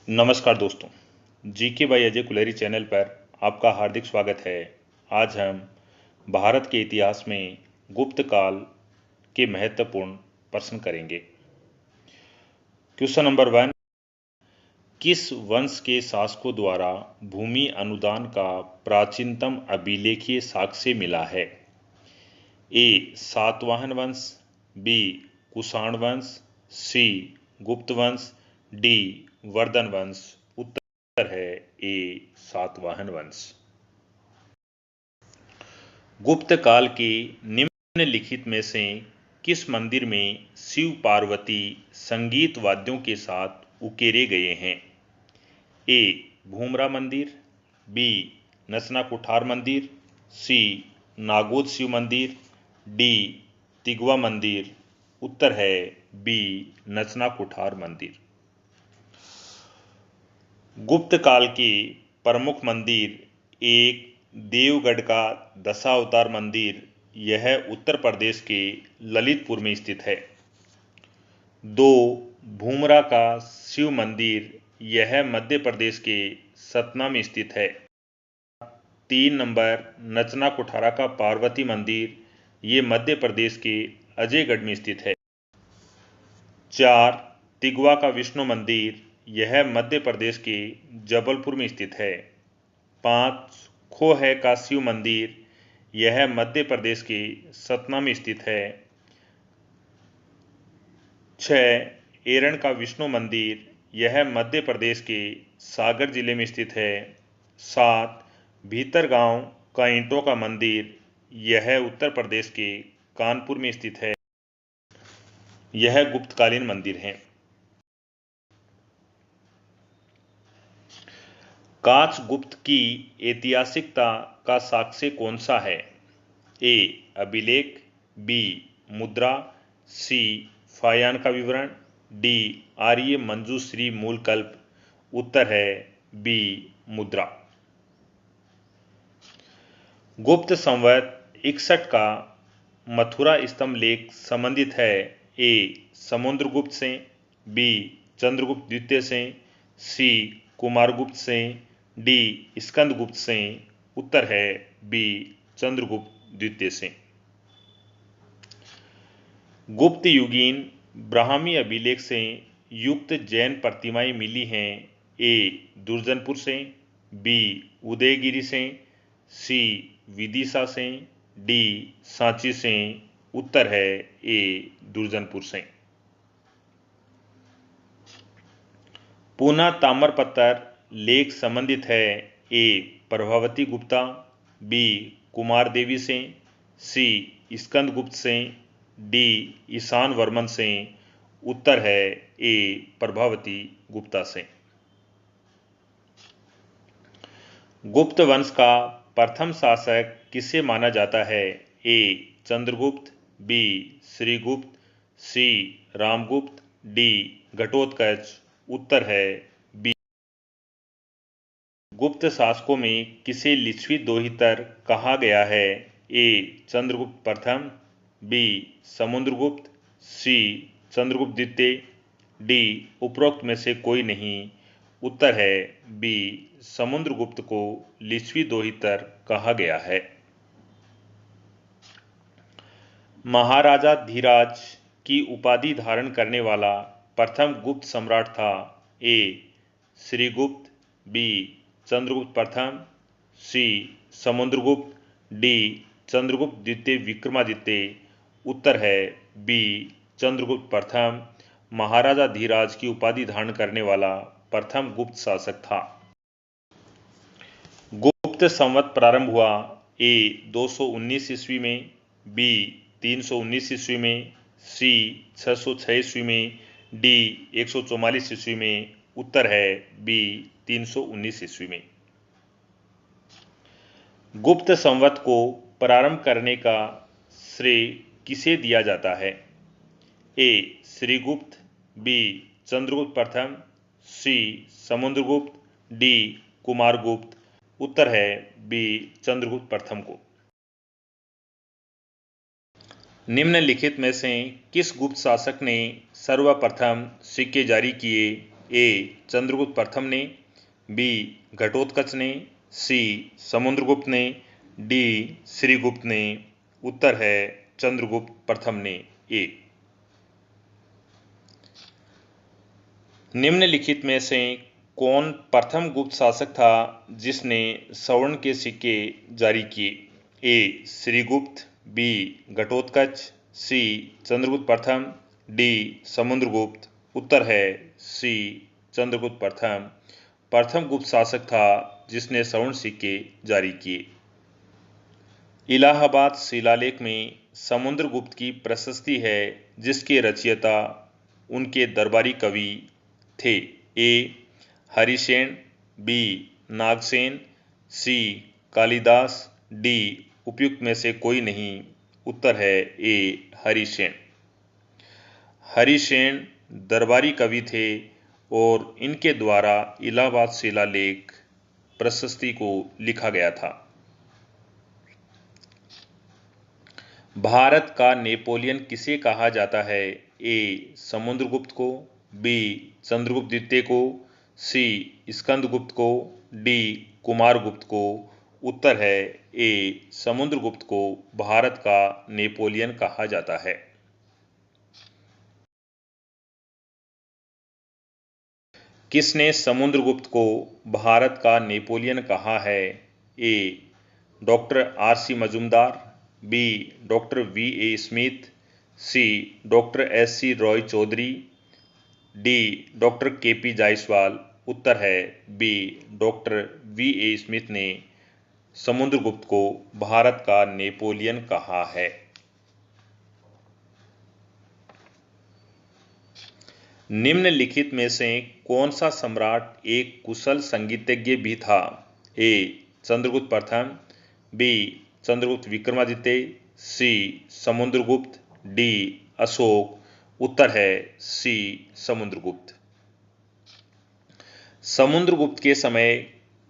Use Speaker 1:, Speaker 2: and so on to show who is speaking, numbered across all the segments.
Speaker 1: नमस्कार दोस्तों, GK by Ajay Kuleri channel पर आपका हार्दिक स्वागत है। आज हम भारत के इतिहास में गुप्त काल के महत्वपूर्ण प्रश्न करेंगे। क्वेश्चन नंबर 1, किस वंश के शासकों द्वारा भूमि अनुदान का प्राचीनतम अभिलेखीय साक्ष्य मिला है? ए. सातवाहन वंश, बी. कुषाण वंश, सी. गुप्त वंश, डी. वर्धन वंश। उत्तर है ए. सातवाहन वंश। गुप्त काल के निम्नलिखित में से किस मंदिर में शिव पार्वती संगीत वाद्यों के साथ उकेरे गए हैं? ए. भूमरा मंदिर, बी. नचना कुठार मंदिर, सी. नागोद शिव मंदिर, डी. तिगवा मंदिर। उत्तर है बी. नचना कुठार मंदिर। गुप्त काल के प्रमुख मंदिर। एक. देवगढ़ का दशावतार मंदिर, यह उत्तर प्रदेश के ललितपुर में स्थित है। 2. भूमरा का शिव मंदिर, यह मध्य प्रदेश के सतना में स्थित है। 3 नंबर नचना कुठारा का पार्वती मंदिर, ये मध्य प्रदेश के अजयगढ़ में स्थित है। 4. तिगवा का विष्णु मंदिर, यह मध्य प्रदेश के जबलपुर में स्थित है। 5. खोह का शिव मंदिर, यह मध्य प्रदेश के सतना में स्थित है। 6. एरन का विष्णु मंदिर, यह मध्य प्रदेश के सागर जिले में स्थित है। 7. भीतरगांव का ईंटों का मंदिर, यह उत्तर प्रदेश के कानपुर में स्थित है। यह गुप्तकालीन मंदिर हैं। काचगुप्त की ऐतिहासिकता का साक्ष्य कौन सा है? ए. अभिलेख, बी. मुद्रा, सी. फायान का विवरण, डी. आर्य मंजूश्री मूलकल्प। उत्तर है बी. मुद्रा। गुप्त संवत 61 का मथुरा स्तंभ लेख संबंधित है। ए. समुद्रगुप्त से, बी. चंद्रगुप्त द्वितीय से, सी. कुमारगुप्त से, डी. स्कंदगुप्त से। उत्तर है बी. चंद्रगुप्त द्वितीय से। गुप्त युगीन ब्राह्मी अभिलेख से युक्त जैन प्रतिमाएं मिली हैं। ए. दुर्जनपुर से, बी. उदयगिरी से, सी. विदिशा से, डी. सांची से। उत्तर है ए. दुर्जनपुर से। पूना ताम्रपत्र लेख संबंधित है। ए. प्रभावती गुप्ता, बी. कुमार देवी से, सी. स्कंदगुप्त से, डी. ईशान वर्मन से। उत्तर है ए. प्रभावती गुप्ता से। गुप्त वंश का प्रथम शासक किसे माना जाता है? ए. चंद्रगुप्त, बी. श्रीगुप्त, सी. रामगुप्त, डी. घटोत्कच। उत्तर है बी. गुप्त शासकों में किसे लिच्छवी दोहितर कहा गया है? ए. चंद्रगुप्त प्रथम, बी. समुद्रगुप्त, सी. चंद्रगुप्त द्वितीय, डी. उपरोक्त में से कोई नहीं। उत्तर है बी. समुद्रगुप्त को लिच्छवी दोहितर कहा गया है। महाराजा धीराज की उपाधि धारण करने वाला प्रथम गुप्त सम्राट था। ए. श्रीगुप्त, बी. चंद्रगुप्त प्रथम, सी. समुद्रगुप्त, डी. चंद्रगुप्त द्वितीय विक्रमादित्य। उत्तर है बी. चंद्रगुप्त प्रथम महाराजा धीराज की उपाधि धारण करने वाला प्रथम गुप्त शासक था। गुप्त संवत प्रारंभ हुआ ए. 219 ईस्वी में, बी. 319 ईस्वी में, सी. 606 ईस्वी में, डी. 144 ईस्वी में। उत्तर है बी. 319 ईस्वी में। गुप्त संवत को प्रारंभ करने का श्रेय किसे दिया जाता है? ए. श्रीगुप्त, बी. चंद्रगुप्त प्रथम, सी. समुद्रगुप्त, डी. कुमारगुप्त। उत्तर है बी. चंद्रगुप्त प्रथम को। निम्नलिखित में से किस गुप्त शासक ने सर्वप्रथम सिक्के जारी किए? ए चंद्रगुप्त प्रथम ने, बी घटोत्कच ने, सी समुद्रगुप्त ने, डी श्रीगुप्त ने। उत्तर है चंद्रगुप्त प्रथम ने। ए। निम्नलिखित में से कौन प्रथम गुप्त शासक था जिसने स्वर्ण के सिक्के जारी किए? ए श्रीगुप्त, बी घटोत्कच, सी चंद्रगुप्त प्रथम, डी समुद्रगुप्त। उत्तर है सी चंद्रगुप्त प्रथम। प्रथम गुप्त शासक था जिसने स्वर्ण सिक्के जारी किए। इलाहाबाद शिलालेख में समुद्रगुप्त की प्रशस्ति है जिसके रचयिता उनके दरबारी कवि थे। ए हरिसेन, बी नागसेन, सी कालिदास, डी उपयुक्त में से कोई नहीं। उत्तर है ए हरिसेन। हरिसेन दरबारी कवि थे और इनके द्वारा इलाहाबाद शिलालेख प्रशस्ति को लिखा गया था। भारत का नेपोलियन किसे कहा जाता है? ए समुद्रगुप्त को, बी चंद्रगुप्त द्वितीय को, सी स्कंदगुप्त को, डी कुमारगुप्त को। उत्तर है ए समुद्रगुप्त को भारत का नेपोलियन कहा जाता है। किसने समुद्रगुप्त को भारत का नेपोलियन कहा है? A doctor RC. Majumdar, B doctor VA. Smith, C doctor SC. Roy Chaudhuri, D doctor KP. Jayaswal. उत्तर है बी डॉक्टर वी.ए. स्मिथ ने समुद्रगुप्त को भारत का नेपोलियन कहा है। निम्नलिखित में से कौन सा सम्राट एक कुशल संगीतज्ञ भी था? ए चंद्रगुप्त प्रथम, बी चंद्रगुप्त विक्रमादित्य, सी समुद्रगुप्त, डी अशोक। उत्तर है सी समुद्रगुप्त। समुद्रगुप्त के समय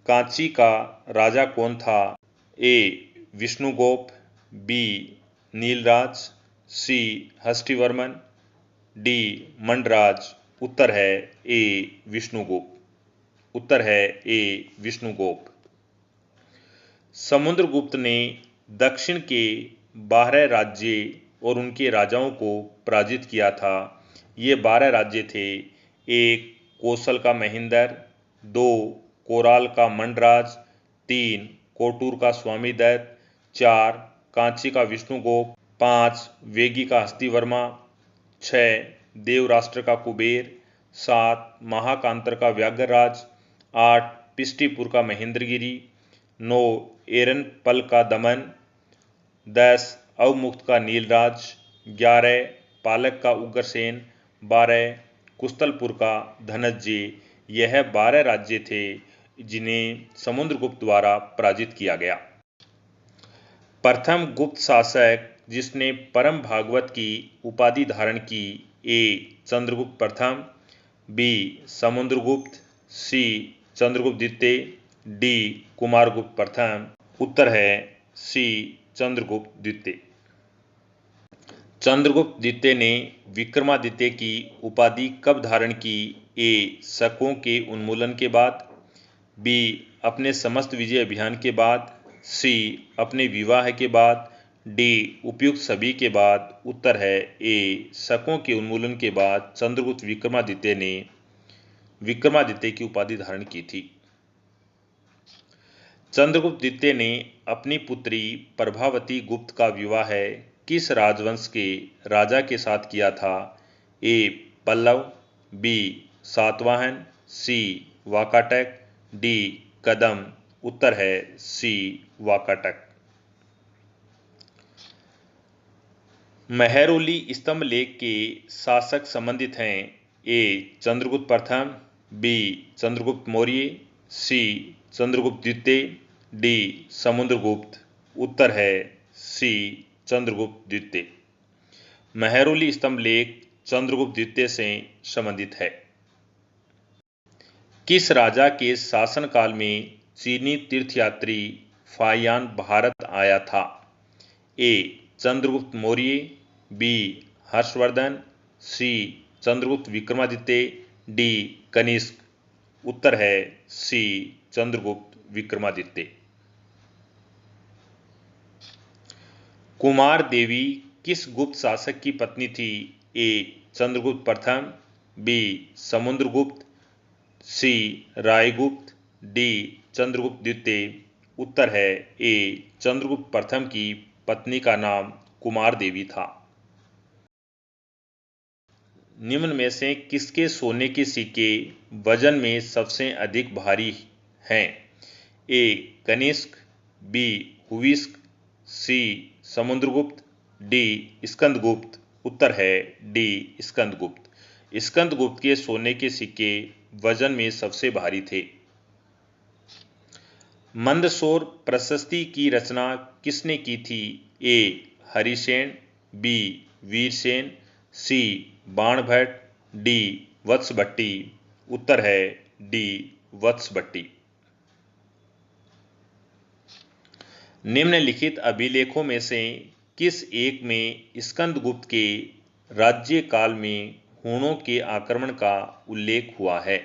Speaker 1: कांची का राजा कौन था? ए विष्णुगोप, बी नीलराज, सी हस्तिवर्मन, डी मंडराज। उत्तर है ए विष्णुगोप। उत्तर है ए विष्णुगोप। समुद्रगुप्त ने दक्षिण के 12 राज्य और उनके राजाओं को पराजित किया था। ये 12 राज्य थे। 1 कोसल का महेंद्र, 2 कोराल का मंडराज, 3 कोटूर का स्वामीदत्त, 4 कांची का विष्णुगोप, 5 वेगी का हस्तिवर्मा, 6 देवराष्ट्र का कुबेर, 7 महाकांतर का व्याघ्रराज, 8 पिष्टिपुर का महेंद्रगिरी, 9 एरनपल का दमन, 10 अवमुक्त का नीलराज, 11 पालक का उग्रसेन, 12 कुस्तलपुर का धनंजय। यह 12 राज्य थे जिन्हें समुद्रगुप्त द्वारा पराजित किया गया। प्रथम गुप्त शासक जिसने परम भागवत की उपाधि धारण की? ए चंद्रगुप्त प्रथम, बी समुद्रगुप्त, सी चंद्रगुप्त द्वितीय, डी कुमारगुप्त प्रथम। उत्तर है सी चंद्रगुप्त द्वितीय। चंद्रगुप्त द्वितीय ने विक्रमादित्य की उपाधि कब धारण की? ए शकों के उन्मूलन के बाद, बी अपने समस्त विजय अभियान के बाद, सी अपने विवाह के बाद, डी उपयुक्त सभी के बाद। उत्तर है ए शकों के उन्मूलन के बाद चंद्रगुप्त विक्रमादित्य ने विक्रमादित्य की उपाधि धारण की थी। चंद्रगुप्त द्वितीय ने अपनी पुत्री प्रभावती गुप्त का विवाह किस राजवंश के राजा के साथ किया था? ए पल्लव, बी सातवाहन, सी वाकाटक, डी कदम। उत्तर है सी वाकाटक। मेहरौली स्तंभ लेख के शासक संबंधित हैं? ए चंद्रगुप्त प्रथम, बी चंद्रगुप्त मौर्य, सी चंद्रगुप्त द्वितीय, डी समुद्रगुप्त। उत्तर है सी चंद्रगुप्त द्वितीय। मेहरौली स्तंभ लेख चंद्रगुप्त द्वितीय से संबंधित है। किस राजा के शासनकाल में चीनी तीर्थयात्री फाहियान भारत आया था? ए चंद्रगुप्त मौर्य, बी हर्षवर्धन, सी चंद्रगुप्त विक्रमादित्य, डी कनिष्क, उत्तर है सी चंद्रगुप्त विक्रमादित्य। कुमार देवी किस गुप्त शासक की पत्नी थी? ए चंद्रगुप्त प्रथम, बी समुद्रगुप्त, सी रायगुप्त, डी चंद्रगुप्त द्वितीय, उत्तर है ए चंद्रगुप्त प्रथम की पत्नी का नाम कुमार देवी था। निम्न में से किसके सोने के सिक्के वजन में सबसे अधिक भारी हैं? ए कनिष्क, बी हुविस्क, सी समुद्रगुप्त, डी स्कंदगुप्त, उत्तर है डी स्कंदगुप्त। स्कंदगुप्त के सोने के सिक्के वजन में सबसे भारी थे। मंदसौर प्रशस्ति की रचना किसने की थी? ए हरिसेन, बी वीरसेन, सी बाणभट्ट, डी वत्सभट्टी, उत्तर है डी वत्सभट्टी। निम्नलिखित अभिलेखों में से किस एक में स्कंदगुप्त के राज्य काल में हूणों के आक्रमण का उल्लेख हुआ है?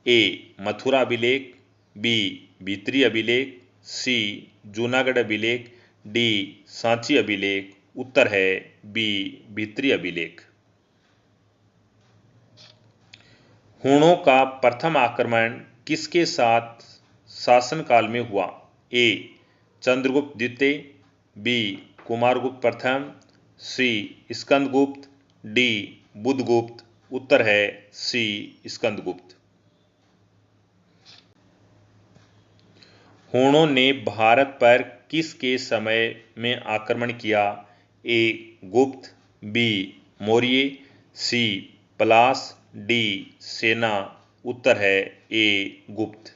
Speaker 1: ए मथुरा अभिलेख, बी भीतरी अभिलेख, सी जूनागढ़ अभिलेख, डी सांची अभिलेख, उत्तर है बी भीतरी अभिलेख। हूणों का प्रथम आक्रमण किसके साथ शासनकाल में हुआ? ए चंद्रगुप्त द्वितीय, बी कुमारगुप्त प्रथम, सी स्कंदगुप्त, डी बुधगुप्त, उत्तर है सी स्कंदगुप्त। हूणों ने भारत पर किसके समय में आक्रमण किया? ए गुप्त, बी मौर्य, सी पलाश, डी सेना, उत्तर है ए गुप्त।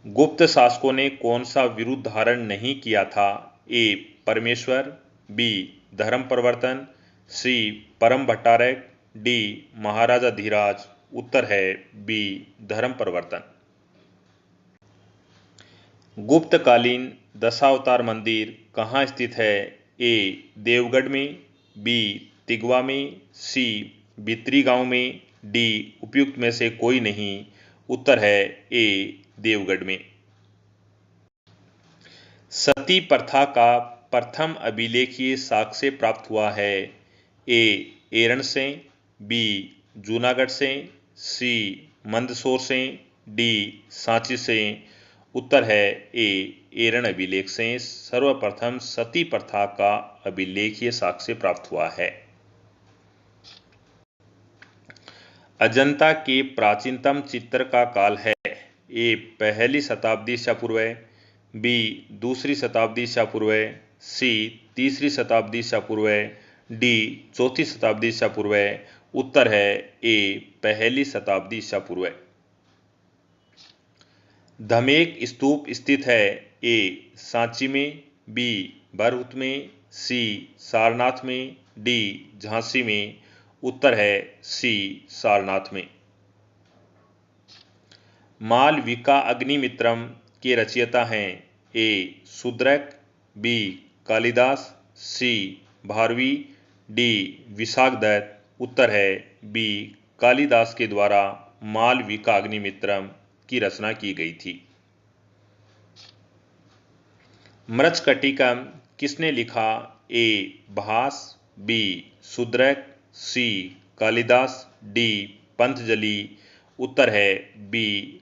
Speaker 1: गुप्त शासकों ने कौन सा विरुद्ध धारण नहीं किया था? ए परमेश्वर, बी धर्म परिवर्तन, सी परम भट्टारक, डी महाराजा धीराज, उत्तर है बी धर्म परिवर्तन। गुप्तकालीन दशावतार मंदिर कहाँ स्थित है? ए देवगढ़ में, बी तिगवा में, सी बित्री गांव में, डी उपयुक्त में से कोई नहीं, उत्तर है ए देवगढ़ में। सती प्रथा का प्रथम अभिलेखीय साक्ष्य प्राप्त हुआ है? ए एरन से, बी जूनागढ़ से, सी मंदसौर से, डी सांची से, उत्तर है ए एरन अभिलेख से सर्वप्रथम सती प्रथा का अभिलेखीय साक्ष्य प्राप्त हुआ है। अजंता के प्राचीनतम चित्र का काल है? ए पहली शताब्दी ईसा पूर्व, बी दूसरी शताब्दी ईसा पूर्व, सी तीसरी शताब्दी ईसा पूर्व, डी चौथी शताब्दी ईसा पूर्व, उत्तर है ए पहली शताब्दी ईसा पूर्व। धमेक स्तूप स्थित है? ए सांची में, बी भरहुत में, सी सारनाथ में, डी झांसी में, उत्तर है सी सारनाथ में। मालविका अग्निमित्रम के रचयिता हैं? ए शूद्रक, बी कालिदास, सी भारवी, डी विशाखदत्त, उत्तर है बी कालिदास के द्वारा मालविका अग्निमित्रम की रचना की गई थी। मृच्छकटिकम किसने लिखा? ए भास, बी शूद्रक, सी कालिदास, डी पंतजलि, उत्तर है बी।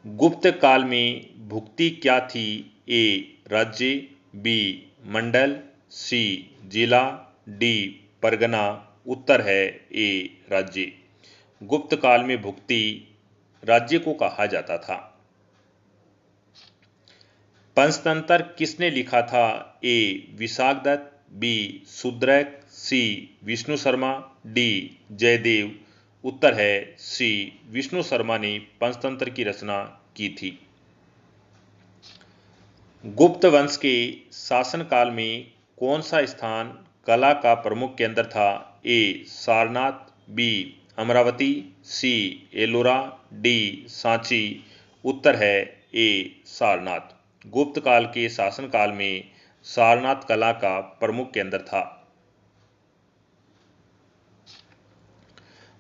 Speaker 1: गुप्त काल में भुक्ति क्या थी? ए राज्य, बी मंडल, सी जिला, डी परगना, उत्तर है ए राज्य। गुप्त काल में भुक्ति राज्य को कहा जाता था। पंचतंत्र किसने लिखा था? ए विशाखदत्त, बी शूद्रक, सी विष्णु शर्मा, डी जयदेव, उत्तर है सी विष्णु शर्मा ने पंचतंत्र की रचना की थी। गुप्त वंश के शासनकाल में कौन सा स्थान कला का प्रमुख केंद्र था? ए सारनाथ, बी अमरावती, सी एलोरा, डी सांची, उत्तर है ए सारनाथ। गुप्त काल के शासनकाल में सारनाथ कला का प्रमुख केंद्र था।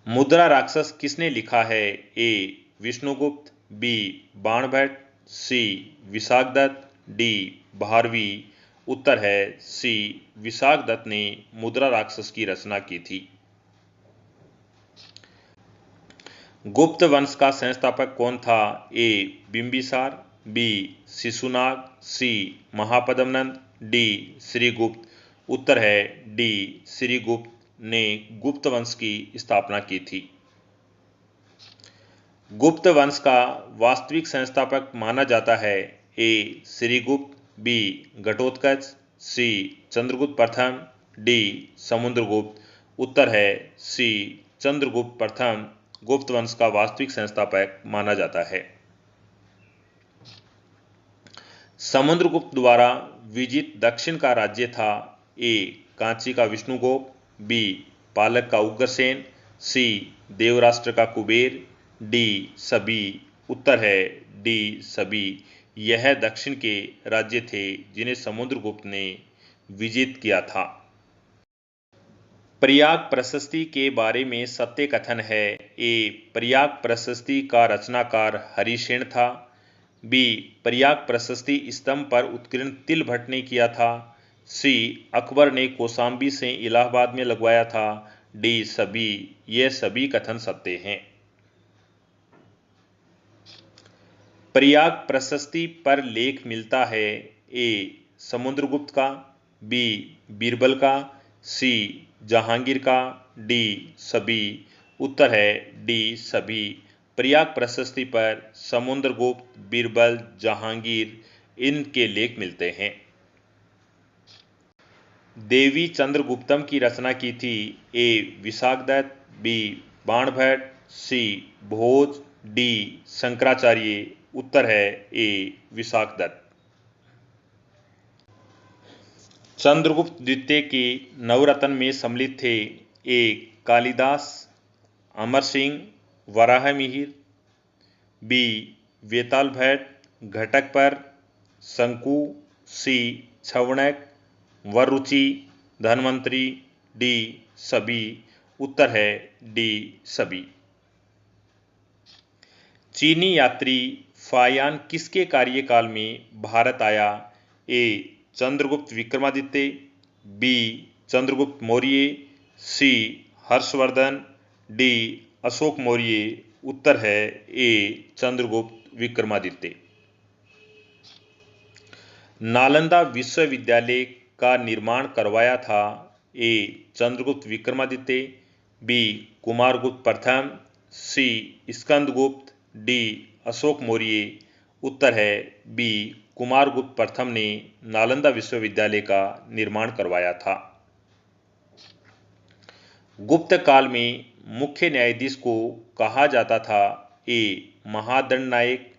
Speaker 1: मुद्रा राक्षस किसने लिखा है? ए. विष्णुगुप्त, बी. बाणभट्ट, सी. विशाखदत्त, डी. भारवी। उत्तर है सी. विशाखदत्त ने मुद्रा राक्षस की रचना की थी। गुप्त वंश का संस्थापक कौन था? ए. बिंबिसार, बी. शिशुनाग, सी. महापद्मनंद, डी. श्रीगुप्त। उत्तर है डी. श्रीगुप्त ने गुप्त वंश की स्थापना की थी। गुप्त वंश का वास्तविक संस्थापक माना जाता है? ए. श्रीगुप्त, बी. घटोत्कच, सी. चंद्रगुप्त प्रथम, डी. समुद्रगुप्त। उत्तर है सी. चंद्रगुप्त प्रथम गुप्त वंश का वास्तविक संस्थापक माना जाता है। समुद्रगुप्त द्वारा विजित दक्षिण का राज्य था? ए. कांची का विष्णुगुप्त, बी. पालक का उग्रसेन, सी. देवराष्ट्र का कुबेर, डी. सभी। उत्तर है डी. सभी। यह दक्षिण के राज्य थे जिन्हें समुद्रगुप्त ने विजित किया था। प्रयाग प्रशस्ति के बारे में सत्य कथन है? ए. प्रयाग प्रशस्ति का रचनाकार हरिसेन था, बी. प्रयाग प्रशस्ति स्तंभ पर उत्कीर्ण तिलभट्ट ने किया था, सी. अकबर ने कौशाम्बी से इलाहाबाद में लगवाया था, डी. सभी। ये सभी कथन सत्य हैं। प्रयाग प्रशस्ति पर लेख मिलता है? ए. समुद्रगुप्त का, बी. बीरबल का, सी. जहांगीर का, डी. सभी। उत्तर है डी. सभी। प्रयाग प्रशस्ति पर समुद्रगुप्त, बीरबल, जहांगीर इनके लेख मिलते हैं। देवी चंद्रगुप्तम की रचना की थी? ए. विशाखदत्त, बी. बाणभट्ट, सी. भोज, डी. शंकराचार्य। उत्तर है ए. विशाखदत्त। चंद्रगुप्त द्वितीय के नवरत्न में सम्मिलित थे? ए. कालिदास, अमर सिंह, वराहमिहिर, बी. वेताल भट्ट, घटकपर, शंकु, सी. छवणक, वररुचि, धन्वंतरी, डी. सभी। उत्तर है डी. सभी। चीनी यात्री फायान किसके कार्यकाल में भारत आया? ए. चंद्रगुप्त विक्रमादित्य, बी. चंद्रगुप्त मौर्य, सी. हर्षवर्धन, डी. अशोक मौर्य। उत्तर है ए. चंद्रगुप्त विक्रमादित्य। नालंदा विश्वविद्यालय का निर्माण करवाया था? ए. चंद्रगुप्त विक्रमादित्य, बी. कुमारगुप्त प्रथम, सी. स्कंदगुप्त, डी. अशोक मौर्य। उत्तर है बी. कुमारगुप्त प्रथम ने नालंदा विश्वविद्यालय का निर्माण करवाया था। गुप्त काल में मुख्य न्यायाधीश को कहा जाता था? ए. महादंडनायक,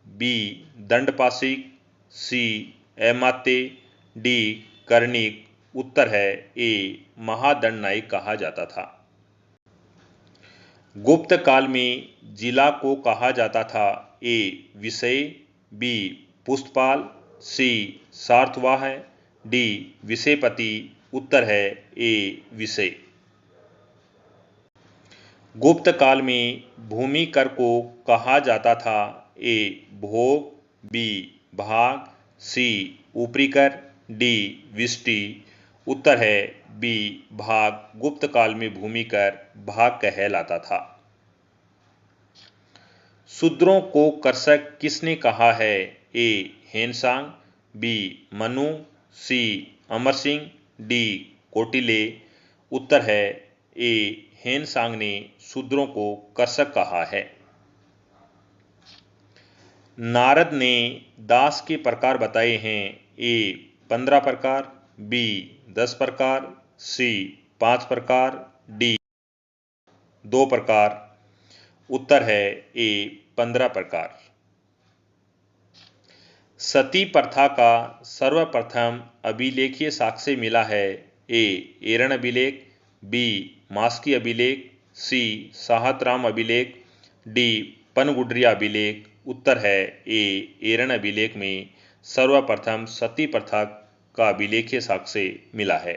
Speaker 1: बी. दंडपाशिक, सी. अमात्य, डी. कर्णिक। उत्तर है ए. महादंडनायक कहा जाता था। गुप्त काल में जिला को कहा जाता था? ए. विषय, बी. पुष्टपाल, सी. सार्थवाह, डी. विषयपति। उत्तर है ए. विषय। गुप्त काल में भूमि कर को कहा जाता था? ए. भोग, बी. भाग, सी. ऊपरी कर, डी. विष्टि। उत्तर है बी. भाग। गुप्त काल में भूमि कर भाग कहलाता था। शूद्रों को कर्षक किसने कहा है? A. Hiuen Tsang, B. Manu, C. Amar Singh, D. Kautilya. उत्तर है ए. हेनसांग ने शूद्रों को कर्षक कहा है। नारद ने दास के प्रकार बताए हैं? ए. 15 प्रकार, बी. 10 प्रकार, सी. 5 प्रकार, डी. 2 प्रकार। उत्तर है ए. 15 प्रकार। सती प्रथा का सर्वप्रथम अभिलेखीय साक्ष्य मिला है? ए. एरण अभिलेख, बी. मास्की अभिलेख, सी. साहतराम अभिलेख, डी. पनगुडरिया अभिलेख। उत्तर है ए. एरण अभिलेख में सर्वप्रथम सती प्रथा का अभिलेखीय साक्ष्य मिला है।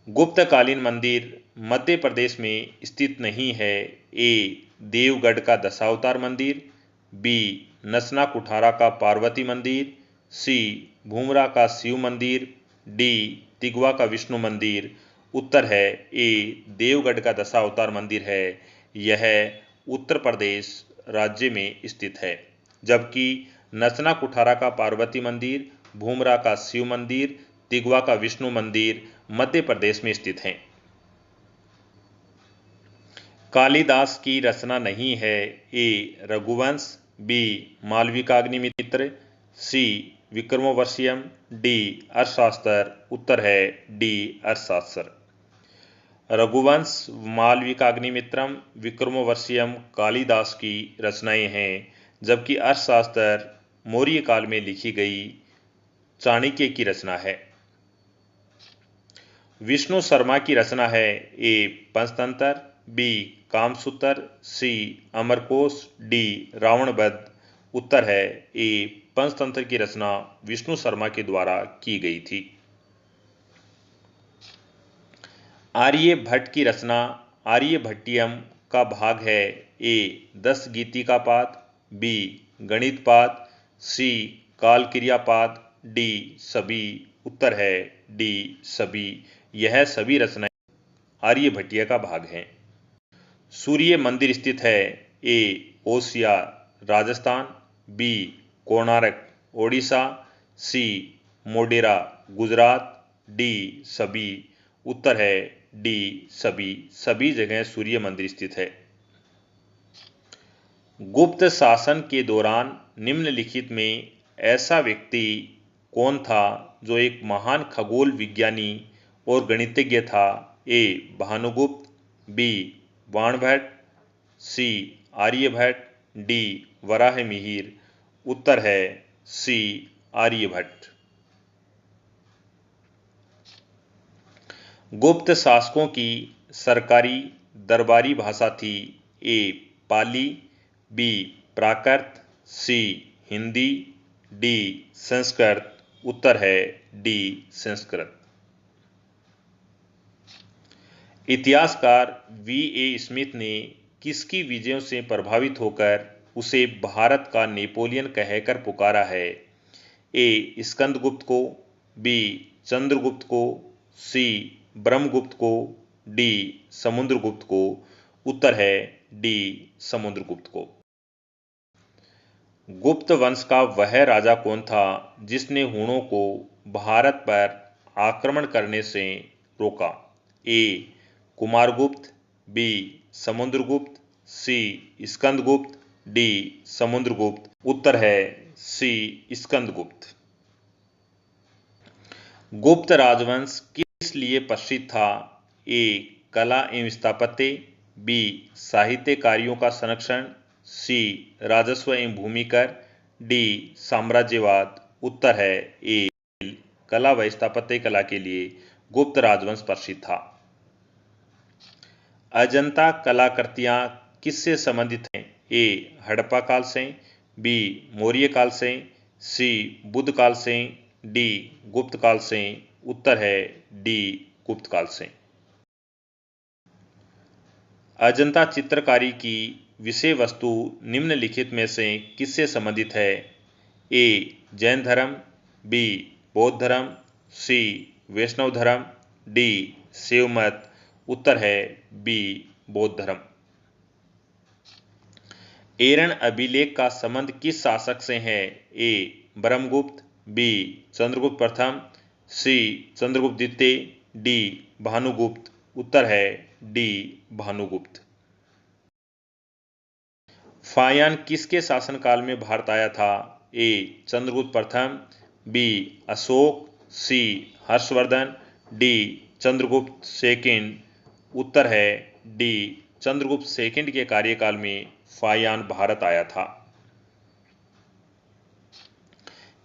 Speaker 1: गुप्तकालीन मंदिर मध्य प्रदेश में स्थित नहीं है। ए देवगढ़ का दशावतार मंदिर, बी नसना कुठारा का पार्वती मंदिर, सी भूमरा का शिव मंदिर, डी तिगवा का विष्णु मंदिर। उत्तर है ए देवगढ़ का दशावतार मंदिर है। यह उत्तर प्रदेश राज्य में स्थित है, जबकि नसना कुठारा का पार्वती मंदिर, भूमरा का शिव मंदिर, तिगवा का विष्णु मंदिर मध्य प्रदेश में स्थित हैं। कालिदास की रचना नहीं है। ए रघुवंश, बी मालविकाग्निमित्र, सी विक्रमोर्वशीयम, डी अर्थशास्त्र। उत्तर है डी अर्थशास्त्र। रघुवंश, मालविकाग्निमित्रम, विक्रमोर्वशीयम कालिदास की रचनाएं हैं, जबकि अर्थशास्त्र मौर्य काल में लिखी गई चाणक्य की रचना है। विष्णु शर्मा की रचना है। ए पंचतंत्र, बी कामसूत्र, सी अमरकोश, डी रावणवध। उत्तर है ए पंचतंत्र की रचना विष्णु शर्मा के द्वारा की गई थी। आर्यभट्ट की रचना आर्यभट्टियम का भाग है। ए 10 गीतिकापाद, बी गणितपाद, सी कालक्रियापाद, डी सभी। उत्तर है डी सभी। यह सभी रचनाएं आर्यभट्टिय का भाग हैं। सूर्य मंदिर स्थित है। ए ओसिया राजस्थान, बी कोणार्क ओडिशा, सी मोढेरा गुजरात, डी सभी। उत्तर है डी सभी। सभी जगह सूर्य मंदिर स्थित है। गुप्त शासन के दौरान निम्नलिखित में ऐसा व्यक्ति कौन था जो एक महान खगोल विज्ञानी और गणितज्ञ था? ए भानुगुप्त, बी बाणभट्ट, सी आर्यभट्ट, डी वराहमिहिर। उत्तर है सी आर्यभट्ट। गुप्त शासकों की सरकारी दरबारी भाषा थी। ए पाली, बी प्राकृत, सी हिंदी, डी संस्कृत। उत्तर है डी संस्कृत। इतिहासकार वी.ए. स्मिथ ने किसकी विजयों से प्रभावित होकर उसे भारत का नेपोलियन कहकर पुकारा है? ए स्कंदगुप्त को, बी चंद्रगुप्त को, सी ब्रह्मगुप्त को, डी समुद्रगुप्त को। उत्तर है डी समुद्रगुप्त को। गुप्त वंश का वह राजा कौन था जिसने हुणों को भारत पर आक्रमण करने से रोका? ए कुमारगुप्त, बी समुद्रगुप्त, सी स्कंदगुप्त, डी समुद्रगुप्त। उत्तर है सी स्कंदगुप्त। गुप्त राजवंश किस लिए प्रसिद्ध था? ए कला एवं स्थापत्य, बी साहित्य कार्यों का संरक्षण, सी राजस्व एवं भूमि कर, डी साम्राज्यवाद। उत्तर है ए कला व स्थापत्य कला के लिए गुप्त राजवंश प्रसिद्ध था। अजंता कलाकृतियां किससे संबंधित हैं? ए हड़प्पा काल से, बी मौर्य काल से, सी बुद्ध काल से, डी गुप्त काल से। उत्तर है डी गुप्त काल से। अजंता चित्रकारी की विषय वस्तु निम्नलिखित में से किससे संबंधित है? ए जैन धर्म, बी बौद्ध धर्म, सी वैष्णव धर्म, डी शैव मत। उत्तर है बी बौद्ध धर्म। एरन अभिलेख का संबंध किस शासक से है? ए ब्रह्मगुप्त, बी चंद्रगुप्त प्रथम, सी चंद्रगुप्त द्वितीय, डी भानुगुप्त। उत्तर है डी भानुगुप्त। फायान किसके शासनकाल में भारत आया था? ए चंद्रगुप्त प्रथम, बी अशोक, सी हर्षवर्धन, डी चंद्रगुप्त सेकंड। उत्तर है डी चंद्रगुप्त सेकंड के कार्यकाल में फायान भारत आया था।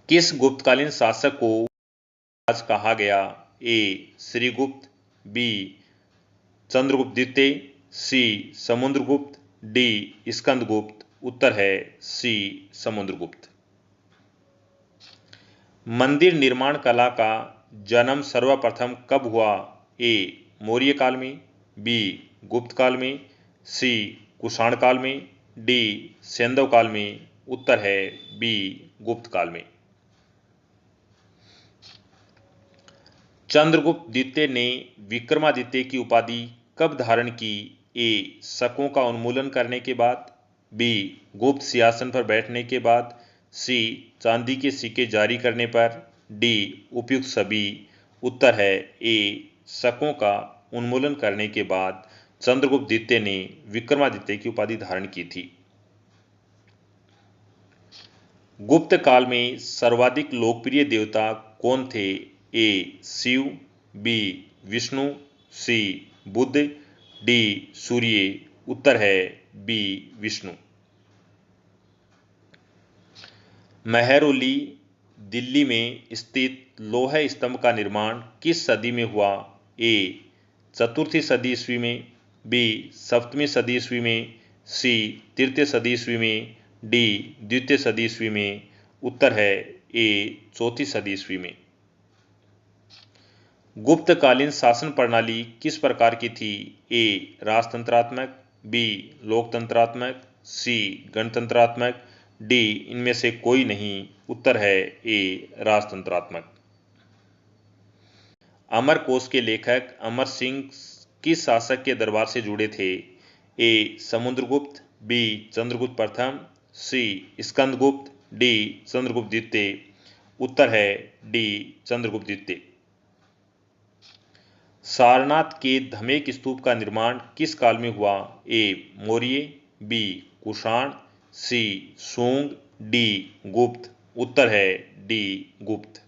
Speaker 1: किस गुप्तकालीन शासक को राज कहा गया? ए श्रीगुप्त, बी चंद्रगुप्त द्वितीय, सी समुद्रगुप्त, डी स्कंदगुप्त। उत्तर है सी समुद्रगुप्त। मंदिर निर्माण कला का जन्म सर्वप्रथम कब हुआ? ए मौर्य काल में, बी गुप्त काल में, सी कुषाण काल में, डी सैंधव काल में। उत्तर है बी गुप्त काल में। चंद्रगुप्त द्वितीय ने विक्रमादित्य की उपाधि कब धारण की? ए शकों का उन्मूलन करने के बाद, बी गुप्त सिंहासन पर बैठने के बाद, सी चांदी के सिक्के जारी करने पर, डी उपयुक्त सभी। उत्तर है ए शकों का उन्मूलन करने के बाद चंद्रगुप्त द्वितीय ने विक्रमादित्य की उपाधि धारण की थी। गुप्त काल में सर्वाधिक लोकप्रिय देवता कौन थे? ए शिव, बी विष्णु, सी बुध, डी सूर्य। उत्तर है बी विष्णु। मेहरौली दिल्ली में स्थित लोह स्तंभ का निर्माण किस सदी में हुआ? ए चतुर्थी सदी ईस्वी में, बी सप्तमी सदी ईस्वी में, सी तृतीय सदी ईस्वी में, डी द्वितीय सदी ईस्वी में। उत्तर है ए चौथी सदी ईस्वी में। गुप्तकालीन शासन प्रणाली किस प्रकार की थी? ए राजतंत्रात्मक, बी लोकतंत्रात्मक, सी गणतंत्रात्मक, डी इनमें से कोई नहीं। उत्तर है ए राजतंत्रात्मक। अमरकोश के लेखक अमर सिंह किस शासक के दरबार से जुड़े थे? ए समुद्रगुप्त, बी चंद्रगुप्त प्रथम, सी स्कंदगुप्त, डी चंद्रगुप्त द्वितीय। उत्तर है डी चंद्रगुप्त द्वितीय। सारनाथ के धमेक स्तूप का निर्माण किस काल में हुआ? ए मौर्य, बी कुषाण, सी शुंग, डी गुप्त। उत्तर है डी गुप्त।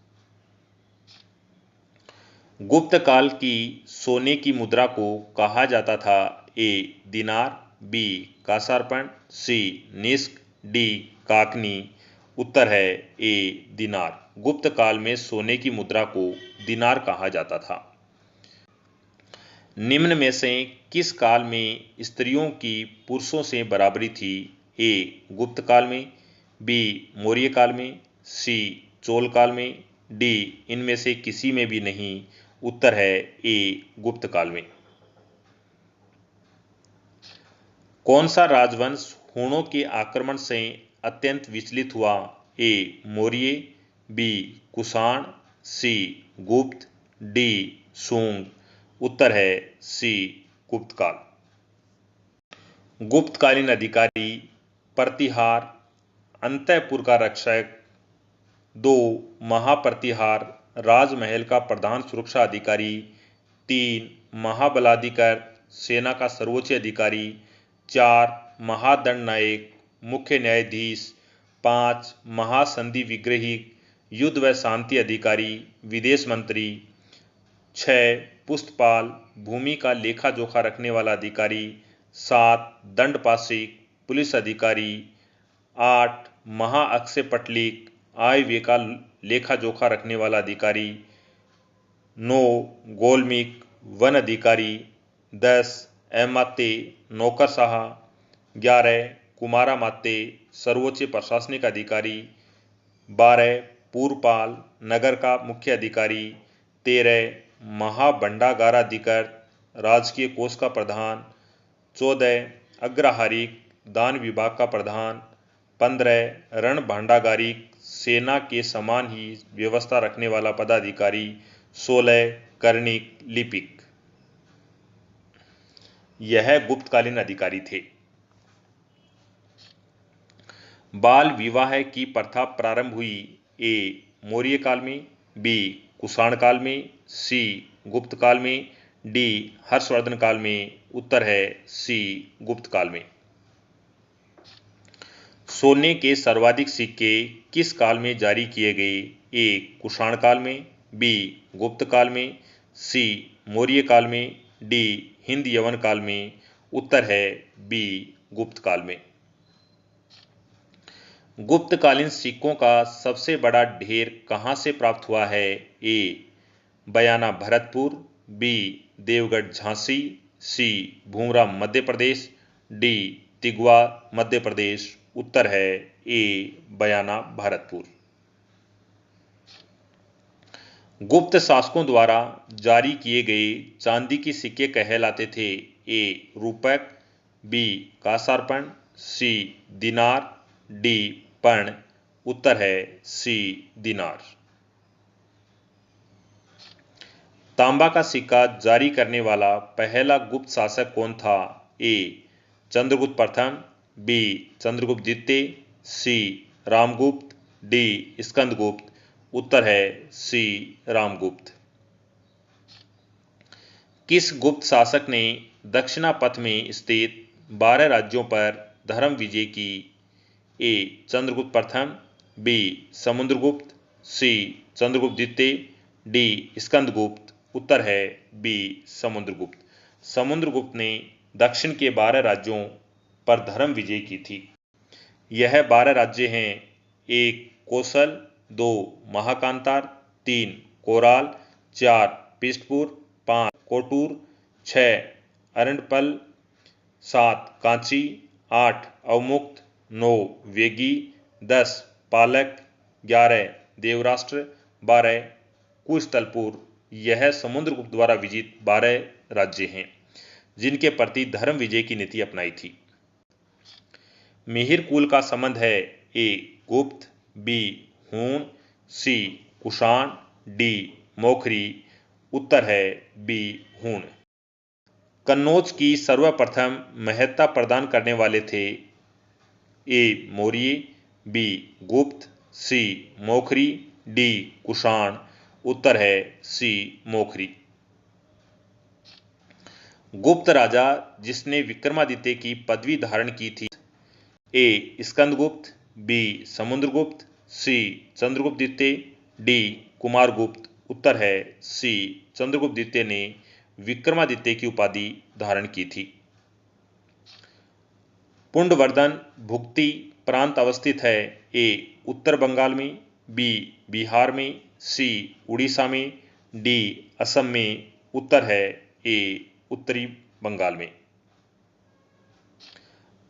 Speaker 1: गुप्त काल की सोने की मुद्रा को कहा जाता था? ए दिनार, बी कांसार्पण, सी निष्क, डी काकनी। उत्तर है ए दिनार। गुप्त काल में सोने की मुद्रा को दिनार कहा जाता था। निम्न में से किस काल में स्त्रियों की पुरुषों से बराबरी थी? ए गुप्त काल में, बी मौर्य काल में, सी चोल काल में, डी इनमें से किसी में भी नहीं। उत्तर है ए गुप्त काल में। कौन सा राजवंश हूणों के आक्रमण से अत्यंत विचलित हुआ? ए मौर्य, बी कुषाण, सी गुप्त, डी शुंग। उत्तर है सी गुप्त काल। गुप्तकालीन अधिकारी प्रतिहार, अंतःपुर का रक्षक, 2 महाप्रतिहार, राजमहल का प्रधान सुरक्षा अधिकारी, 3 महाबलाधिकार, सेना का सर्वोच्च अधिकारी, 4 महादंड नायक, मुख्य न्यायाधीश, 5 महासंधि विग्रही, युद्ध व शांति अधिकारी, विदेश मंत्री, 6 पुस्तपाल, भूमि का लेखा जोखा रखने वाला अधिकारी, 7 दंडपाशिक, पुलिस अधिकारी, 8 महाअक्षय पटलिक, आय व्यय का लेखा जोखा रखने वाला अधिकारी, 9 गोलमिक, वन अधिकारी, 10 अमात्य नौकरशाह, 11 कुमारामात्य सर्वोच्च प्रशासनिक अधिकारी, 12 पूर्वपाल नगर का मुख्य अधिकारी, 13 महाभंडागाराधिकार राजकीय कोष का प्रधान, 14 अग्रहारिक दान विभाग का प्रधान, 15 रण भांडागारिक सेना के समान ही व्यवस्था रखने वाला पदाधिकारी, 16 कर्णिक लिपिक। यह गुप्तकालीन अधिकारी थे। बाल विवाह की प्रथा प्रारंभ हुई? ए मौर्य काल में, बी कुषाण काल में, सी गुप्त काल में, डी हर्षवर्धन काल में। उत्तर है सी गुप्त काल में। सोने के सर्वाधिक सिक्के किस काल में जारी किए गए? ए कुषाण काल में, बी गुप्त काल में, सी मौर्य काल में, डी हिंद यवन काल में। उत्तर है बी गुप्त काल में। गुप्तकालीन सिक्कों का सबसे बड़ा ढेर कहाँ से प्राप्त हुआ है? ए बयाना भरतपुर, बी देवगढ़ झांसी, सी भूमरा मध्य प्रदेश, डी तिगवा मध्य प्रदेश। उत्तर है ए बयाना भरतपुर। गुप्त शासकों द्वारा जारी किए गए चांदी के सिक्के कहलाते थे ए रूपक, बी कांसारपण, सी दिनार, डी पर्ण। उत्तर है सी दिनार। तांबा का सिक्का जारी करने वाला पहला गुप्त शासक कौन था? ए चंद्रगुप्त प्रथम, बी चंद्रगुप्त द्वितीय, सी रामगुप्त, डी स्कंदगुप्त। उत्तर है सी रामगुप्त। किस गुप्त शासक ने दक्षिणापथ में स्थित 12 राज्यों पर धर्म विजय की? ए चंद्रगुप्त प्रथम, बी समुद्रगुप्त, सी चंद्रगुप्त द्वितीय, डी स्कंदगुप्त। उत्तर है बी समुद्रगुप्त। समुद्रगुप्त ने दक्षिण के 12 राज्यों पर धर्म विजय की थी। यह 12 राज्य हैं: 1 कोसल, 2 महाकांतार, 3 कोराल, 4 पृष्ठपुर, 5 कोटूर, 6 अरंडपल, 7 कांची, 8 अवमुक्त, 9 वेगी, 10 पालक, 11 देवराष्ट्र, 12 कुशतलपुर। यह समुद्रगुप्त द्वारा विजित 12 राज्य हैं जिनके प्रति धर्म विजय की नीति अपनाई थी। मिहिर कुल का संबंध है: ए गुप्त, बी हूण, सी कुषाण, डी मोखरी। उत्तर है बी हूण। कन्नौज की सर्वप्रथम महत्ता प्रदान करने वाले थे: ए मौर्य, बी गुप्त, सी मोखरी, डी कुषाण। उत्तर है सी मोखरी। गुप्त राजा जिसने विक्रमादित्य की पदवी धारण की थी: ए स्कंदगुप्त, बी समुद्रगुप्त, सी चंद्रगुप्त द्वितीय, डी कुमारगुप्त। उत्तर है सी चंद्रगुप्त द्वितीय ने विक्रमादित्य की उपाधि धारण की थी। पुंडवर्धन भुक्ति प्रांत अवस्थित है: ए उत्तर बंगाल में, बी बिहार में, सी उड़ीसा में, डी असम में। उत्तर है ए उत्तरी बंगाल में।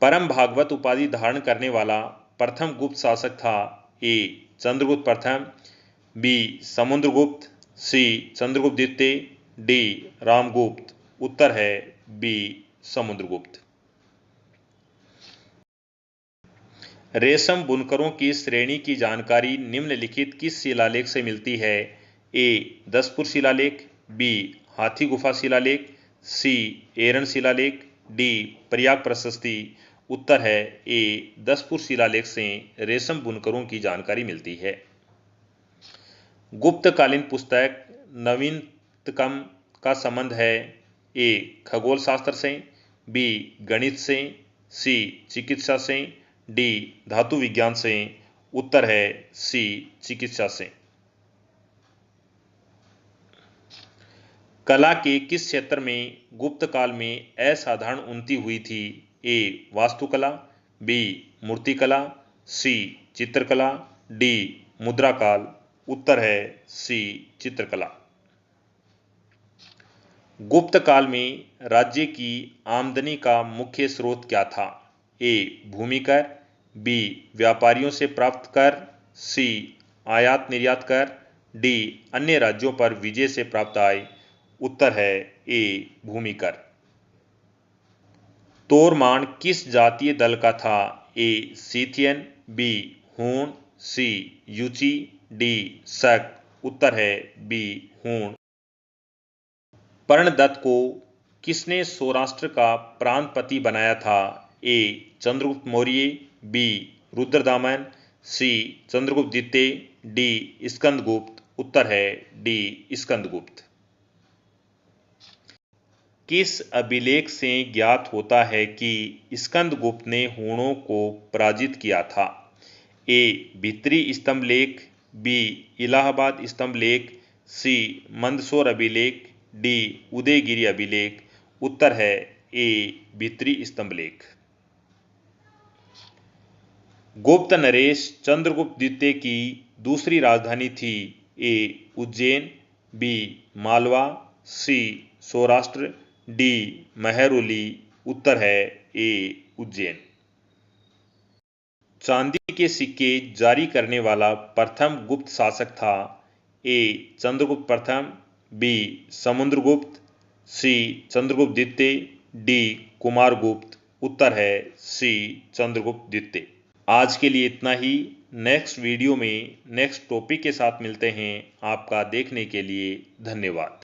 Speaker 1: परम भागवत उपाधि धारण करने वाला प्रथम गुप्त शासक था: ए चंद्रगुप्त प्रथम, बी समुद्रगुप्त, सी चंद्रगुप्त द्वितीय, डी रामगुप्त। उत्तर है बी समुद्रगुप्त। रेशम बुनकरों की श्रेणी की जानकारी निम्नलिखित किस शिलालेख से मिलती है? ए दसपुर शिलालेख, बी हाथी गुफा शिलालेख, सी एरन शिलालेख, डी प्रयाग प्रशस्ति। उत्तर है ए दसपुर शिलालेख से रेशम बुनकरों की जानकारी मिलती है। गुप्तकालीन पुस्तक नवीनतम का संबंध है: ए खगोल शास्त्र से, बी गणित से, सी चिकित्सा से, डी धातु विज्ञान से। उत्तर है सी चिकित्सा से। कला के किस क्षेत्र में गुप्त काल में असाधारण उन्नति हुई थी? ए वास्तुकला, बी मूर्तिकला, सी चित्रकला, डी मुद्रा काल। उत्तर है सी चित्रकला। गुप्त काल में राज्य की आमदनी का मुख्य स्रोत क्या था? ए भूमि कर, बी व्यापारियों से प्राप्त कर, सी आयात निर्यात कर, डी अन्य राज्यों पर विजय से प्राप्त आय। उत्तर है ए भूमि कर। तोरमान किस जातीय दल का था? ए सीथियन, बी हूण, सी यूची, डी शक। उत्तर है बी हूण। पर्णदत्त को किसने सौराष्ट्र का प्रांतपति बनाया था? ए चंद्रगुप्त मौर्य, बी रुद्रदामन, सी चंद्रगुप्त द्वितीय, डी स्कंदगुप्त। उत्तर है डी स्कंदगुप्त। किस अभिलेख से ज्ञात होता है कि स्कंदगुप्त ने हूणों को पराजित किया था? ए भित्री स्तंभ लेख, बी इलाहाबाद स्तंभ लेख, सी मंदसौर अभिलेख, डी उदयगिरी अभिलेख। उत्तर है ए भित्री स्तंभ लेख। गुप्त नरेश चंद्रगुप्त द्वितीय की दूसरी राजधानी थी: ए उज्जैन, बी मालवा, सी सौराष्ट्र, डी महरौली। उत्तर है ए उज्जैन। चांदी के सिक्के जारी करने वाला प्रथम गुप्त शासक था: ए चंद्रगुप्त प्रथम, बी समुद्रगुप्त, सी चंद्रगुप्त द्वितीय, डी कुमारगुप्त। उत्तर है सी चंद्रगुप्त द्वितीय। आज के लिए इतना ही। नेक्स्ट वीडियो में नेक्स्ट टॉपिक के साथ मिलते हैं। आपका देखने के लिए धन्यवाद।